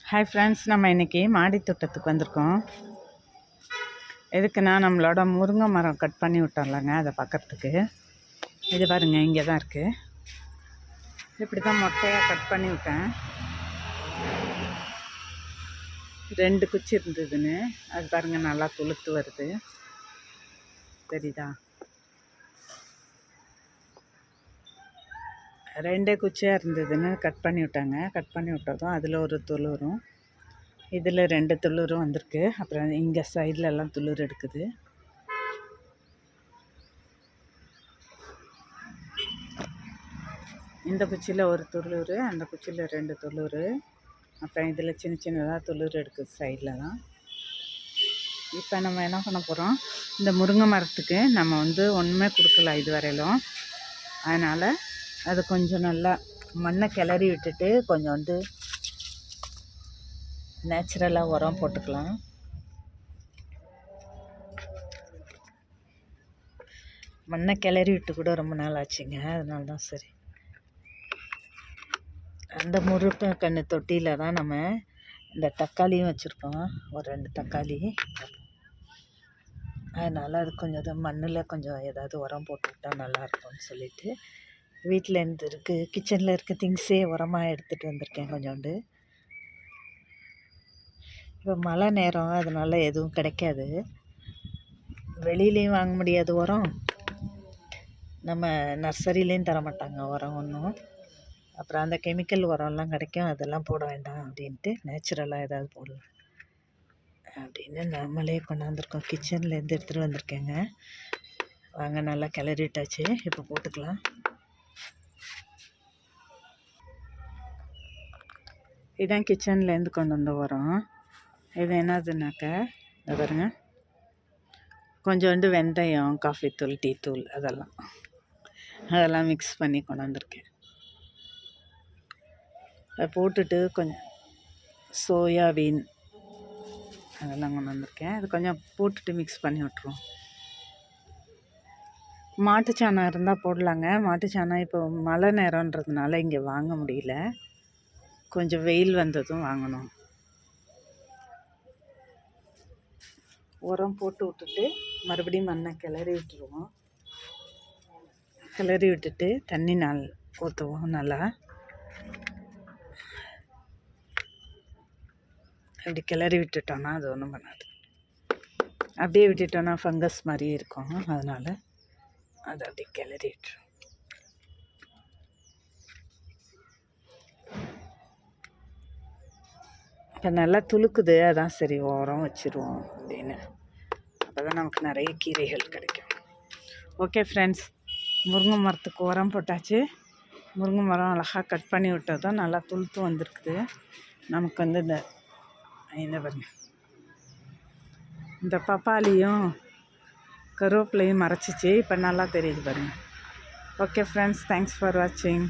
Hi friends, நம்ம இன்றைக்கி மாடி தோட்டத்துக்கு வந்திருக்கோம். எதுக்குன்னா நம்மளோட முருங்கை மரம் கட் பண்ணி விட்டோம்லங்க, அதை பார்க்குறதுக்கு. இது பாருங்கள், இங்கே தான் இருக்குது. இப்படி தான் மொட்டையாக கட் பண்ணி விட்டேன். 2 குச்சி இருந்ததுன்னு அது பாருங்கள், நல்லா துளுத்து வருது. தெரியுதா? 2 குச்சியாக இருந்ததுன்னு கட் பண்ணி விட்டாங்க. கட் பண்ணி விட்டதும் அதில் ஒரு துளிரும், இதில் 2 துளிரும் வந்திருக்கு. அப்புறம் இங்கே சைட்லலாம் துளிர் எடுக்குது. இந்த குச்சியில் ஒரு துளிர், அந்த குச்சியில் 2 துளிர். அப்புறம் இதில் சின்ன சின்னதாக துளிர் எடுக்குது சைடில் தான். இப்போ நம்ம என்ன பண்ண போகிறோம், இந்த முருங்கை மரத்துக்கு நம்ம ஒன்றுமே கொடுக்கல இது வரையிலும். அதனால் அது கொஞ்சம் நல்லா மண்ணை கிளறி விட்டுட்டு கொஞ்சம் நேச்சுரலாக உரம் போட்டுக்கலாம். மண்ணை கிளறி விட்டு கூட ரொம்ப நாள் ஆச்சுங்க, அதனால தான் சரி. அந்த முருங்கை கன்று தொட்டியில் தான் நம்ம இந்த தக்காளியும் வச்சுருக்கோம், ஒரு 2 தக்காளி. அதனால் அது கொஞ்சம் மண்ணில் கொஞ்சம் ஏதாவது உரம் போட்டுக்கிட்டால் நல்லாயிருக்கும்னு சொல்லிவிட்டு வீட்டில் இருந்து இருக்குது, கிச்சனில் இருக்க திங்ஸே உரமாக எடுத்துகிட்டு வந்திருக்கேன் கொஞ்சோண்டு. இப்போ மழை நேரம், அதனால் எதுவும் கிடைக்காது, வெளியிலையும் வாங்க முடியாது உரம், நம்ம நர்சரிலேயும் தர மாட்டாங்க உரம் ஒன்றும். அப்புறம் அந்த கெமிக்கல் உரம்லாம் கிடைக்கும், அதெல்லாம் போட வேண்டாம் அப்படின்ட்டு நேச்சுரலாக ஏதாவது போடலாம் அப்படின்னு நம்மளே கொண்டாந்துருக்கோம். கிச்சன்லேருந்து எடுத்துகிட்டு வந்திருக்கேங்க. வாங்க, நல்லா கிளறிட்டாச்சு, இப்போ போட்டுக்கலாம். இதுதான் கிச்சன்லேருந்து கொண்டு வந்த உரம். இது என்னதுனாக்க, இதை பாருங்க, கொஞ்சோண்டு வெந்தயம், காஃபி தூள், டீ தூள், அதெல்லாம் மிக்ஸ் பண்ணி கொண்டாந்துருக்கேன். அதை போட்டுட்டு கொஞ்சம் சோயாபீன் அதெல்லாம் கொண்டு வந்திருக்கேன். அது கொஞ்சம் போட்டுட்டு மிக்ஸ் பண்ணி விட்ருவோம். மாட்டுச்சாணம் இருந்தால் போடலாங்க. மாட்டுச்சாணம் இப்போ மழை நேரன்றதுனால இங்கே வாங்க முடியல, கொஞ்சம் வெயில் வந்ததும் வாங்கணும். உரம் போட்டு விட்டுட்டு மறுபடியும் மண்ணை கிளறி விட்டுருவோம். கிளறி விட்டுட்டு தண்ணி ஊற்றுவோம். நல்லா அப்படி கிளறி விட்டுட்டோன்னா அது ஒன்றும் பண்ணாது. அப்படியே விட்டுட்டோன்னா ஃபங்கஸ் மாதிரி இருக்கும், அதனால் அதை அப்படி கிளறி விட்டுரும். இப்போ நல்லா துளுக்குது, அதான் சரி உரம் வச்சுருவோம் அப்படின்னு. அப்போ தான் நமக்கு நிறைய கீரைகள் கிடைக்கும். ஓகே ஃப்ரெண்ட்ஸ், முருங்கை மரத்துக்கு உரம் போட்டாச்சு. முருங்கை மரம் அழகாக கட் பண்ணி விட்டதும் நல்லா துளுத்து வந்திருக்குது. நமக்கு இந்த பாருங்க, இந்த பப்பாளியும் கருவேப்பிலையும் மறைச்சிச்சு, இப்போ நல்லா தெரியுது பாருங்கள். ஓகே ஃப்ரெண்ட்ஸ், தேங்க்ஸ் ஃபார் வாட்சிங்.